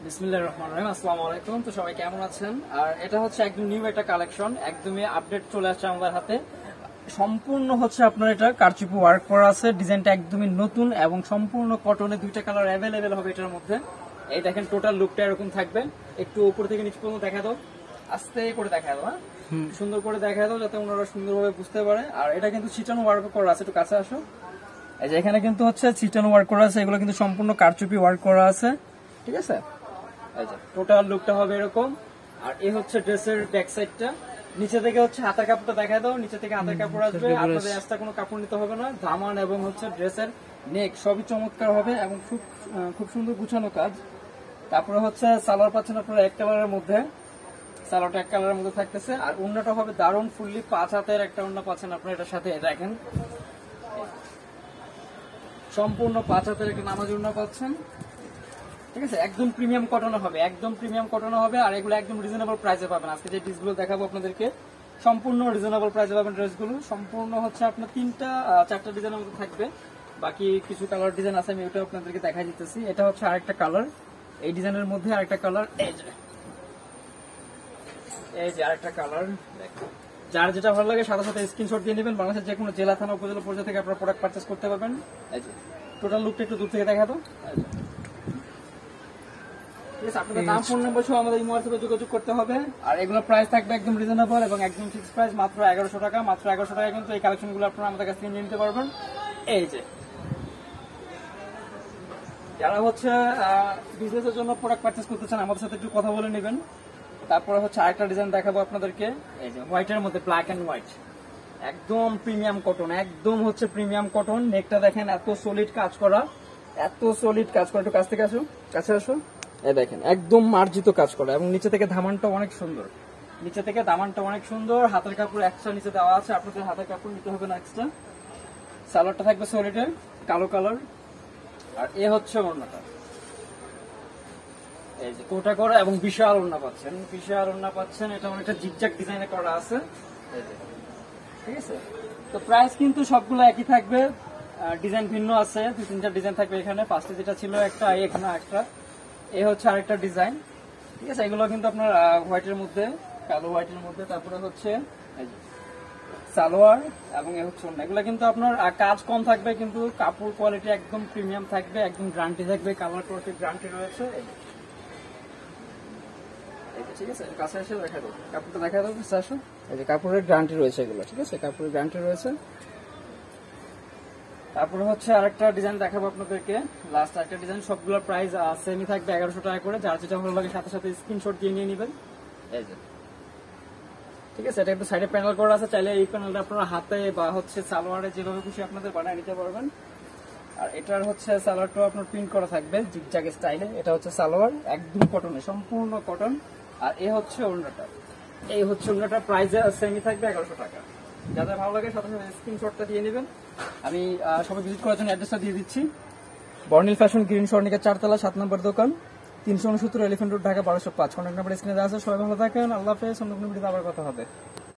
বিসমিল্লাহির রহমানির রহিম। আসসালামু আলাইকুম। তো সবাই কেমন আছেন? আর এটা হচ্ছে একদম নিউ একটা কালেকশন, একদমই আপডেট চলে আসছে আমাদের হাতে। সম্পূর্ণ হচ্ছে আপনার এটা কারচুপি ওয়ার্ক করা আছে, ডিজাইনটা একদমই নতুন এবং সম্পূর্ণ কটনে, দুইটা কালার অ্যাভেলেবেল হবে এটার মধ্যে। এই দেখেন টোটাল লুকটা এরকম থাকবে। একটু উপর থেকে নিচ পর্যন্ত দেখা দাও, আস্তে করে দেখা দাও, হ্যাঁ সুন্দর করে দেখা দাও যাতে ওনারা সুন্দরভাবে বুঝতে পারে। আর এটা কিন্তু ছিটানো ওয়ার্ক করা আছে, একটু কাছে আসো। এই যে এখানে কিন্তু হচ্ছে ছিটানো ওয়ার্ক করা আছে, এগুলো কিন্তু সম্পূর্ণ কারচুপি ওয়ার্ক করা আছে, ঠিক আছে। টোটাল লুকটা হবে এরকম। আর এই হচ্ছে ড্রেসের ব্যাক সাইডটা। নিচে থেকে হচ্ছে হাতের কাপড়টা দেখা দাও, নিচে থেকে হাতের কাপড় আসবে, আপনাদের এক্সট্রা কোনো কাপড় নিতে হবে না। দামান এবং হচ্ছে ড্রেসের নেক সবই চমৎকার হবে এবং খুব সুন্দর গুছানো কাজ। তারপরে হচ্ছে সালোয়ার পাচ্ছেন আপনারা এক কালারের মধ্যে, সালোয়ারটা এক কালারের মধ্যে থাকতেছে। আর ওড়নাটা হবে দারুণ ফুললি 5 হাতের একটা ওড়না পাচ্ছেন আপনারা এটার সাথে। দেখেন সম্পূর্ণ 5 হাতের একটা নামাজ ওড়না পাচ্ছেন, ঠিক আছে। একদম প্রিমিয়াম কটন হবে, একদম প্রিমিয়াম কটন হবে। আর এগুলো একদম রিজনেবল প্রাইসে পাবেন। আজকে যে ড্রেসগুলো দেখাবো আপনাদেরকে সম্পূর্ণ রিজনেবল প্রাইসে পাবেন। ড্রেসগুলো সম্পূর্ণ হচ্ছে আপনার 3-4টা ডিজাইনের মধ্যে থাকবে, বাকি কিছু কালার ডিজাইন আছে, আমি ওটা আপনাদেরকে দেখাই দিতেছি। এটা হচ্ছে আরেকটা কালার, এই ডিজাইনের মধ্যে আরেকটা কালার, এই যে আরেকটা কালার। যার যেটা ভালো লাগে সাথে সাথে স্ক্রিনশট দিয়ে নেবেন। বাংলাদেশের যে কোনো জেলা, থানা, উপজেলা পর্যায়ে থেকে আপনারা প্রোডাক্ট পারচেজ করতে পারবেন। এই যে টোটাল লুকটা একটু দূর থেকে দেখা দাও। আপনাদের নাম, ফোন নাম্বার সহ আমাদের ইমো হোয়াটসঅ্যাপে যোগাযোগ করতে হবে। আর এগুলো প্রাইস থাকবে একদম রিজনেবল এবং একদম ফিক্স প্রাইস, মাত্র 1100 টাকা। মাত্র 1100 টাকা কিন্তু এই কালেকশনগুলো আপনারা আমাদের কাছ থেকে নিয়ে নিতে পারবেন। এই যে যারা হচ্ছে বিজনেসের জন্য প্রোডাক্ট পারচেজ করতে চান আমাদের সাথে একটু কথা বলে নেবেন। তারপরে হচ্ছে আরেকটা ডিজাইন দেখাবো আপনাদেরকে, এই যে হোয়াইটের মধ্যে, ব্ল্যাক এন্ড হোয়াইট, একদম প্রিমিয়াম কটন, একদম হচ্ছে প্রিমিয়াম কটন। নেকটা দেখেন এত সলিড কাজ করা, এত সলিড কাজ করা। একটু কাছ থেকে আসো, কাছে আসো। এই দেখেন একদম মার্জিত কাজ করা এবং নিচে থেকে ধামানটা অনেক সুন্দর, নিচে থেকে দামানটা অনেক সুন্দর। হাতের কাপড় এক্সট্রা নিচে দেওয়া আছে, আপনাদের হাতের কাপড় নিতে হবে না এক্সট্রা। সালোয়ারটা থাকবে সলিডের কালো কালার। আর এ হচ্ছে ওড়নাটা, এই যে কোটা করা এবং বিশাল ওড়না পাচ্ছেন, বিশাল ওড়না পাচ্ছেন। এটা অনেকটা জিগজ্যাগ ডিজাইনে করা আছে, ঠিক আছে। তো প্রাইস কিন্তু সবগুলো একই থাকবে, ডিজাইন ভিন্ন আছে, 2-3টা ডিজাইন থাকবে এখানে। ফার্স্টে যেটা ছিল একটা, এখানে একটা, এ হচ্ছে আরেকটা ডিজাইন, ঠিক আছে। এগুলো কিন্তু আপনার হোয়াইটের মধ্যে, কালো হোয়াইটের মধ্যে। তারপরে হচ্ছে সালোয়ার এবং এ হচ্ছে ওড়না। এগুলো কিন্তু আপনার কাজ কম থাকবে কিন্তু কাপড় কোয়ালিটি একদম প্রিমিয়াম থাকবে, একদম গ্যারান্টি থাকবে, কালার কোয়ালিটি গ্যারান্টি রয়েছে, ঠিক আছে। কাছে এসে দেখা দাও, কাপড়টা দেখা দাও, কাছে আসো। এই যে কাপড়ের গ্যারান্টি রয়েছে এগুলো, ঠিক আছে, কাপড়ের গ্যারান্টি রয়েছে। তারপরে হচ্ছে আরেকটা ডিজাইন দেখাবো আপনাদেরকে, লাস্ট একটা ডিজাইন। সবগুলোর প্রাইস সেমই থাকবে 1100 টাকা করে। যার যেটা ভালো লাগে সাথে সাথে স্ক্রিনশট দিয়ে নিয়ে নেবেন, এই যে, ঠিক আছে। এটা একটু সাইডে প্যানেল করা আছে, চাইলে এই প্যানেলটা আপনারা হাতে বা হচ্ছে সালোয়ারে যেভাবে খুশি আপনাদের বানিয়ে নিতে পারবেন। আর এটার হচ্ছে সালোয়ারটাও আপনার প্রিন্ট করা থাকবে জিগজ্যাগ স্টাইলে। এটা হচ্ছে সালোয়ার, একদম কটনে, সম্পূর্ণ কটন। আর এ হচ্ছে ওড়নাটা, এই হচ্ছে ওড়নাটা, প্রাইস সেমই থাকবে 1100 টাকা। যাদের ভালো লাগে সাথে সাথে স্ক্রিনশটটা দিয়ে নেবেন। আমি সবাই ভিজিট করার জন্য অ্যাড্রেসটা দিয়ে দিচ্ছি। বর্নিল ফ্যাশন, গ্রিন স্বর্ণিকা 4 তলা 7 নম্বর দোকান, 369 elephant road, Dhaka 1205। Contact number স্ক্রিনে দেওয়া আছে। সবাই ভালো থাকেন, আল্লাহ হাফেজ। অন্য কোনো ভিডিওতে আবার কথা হবে।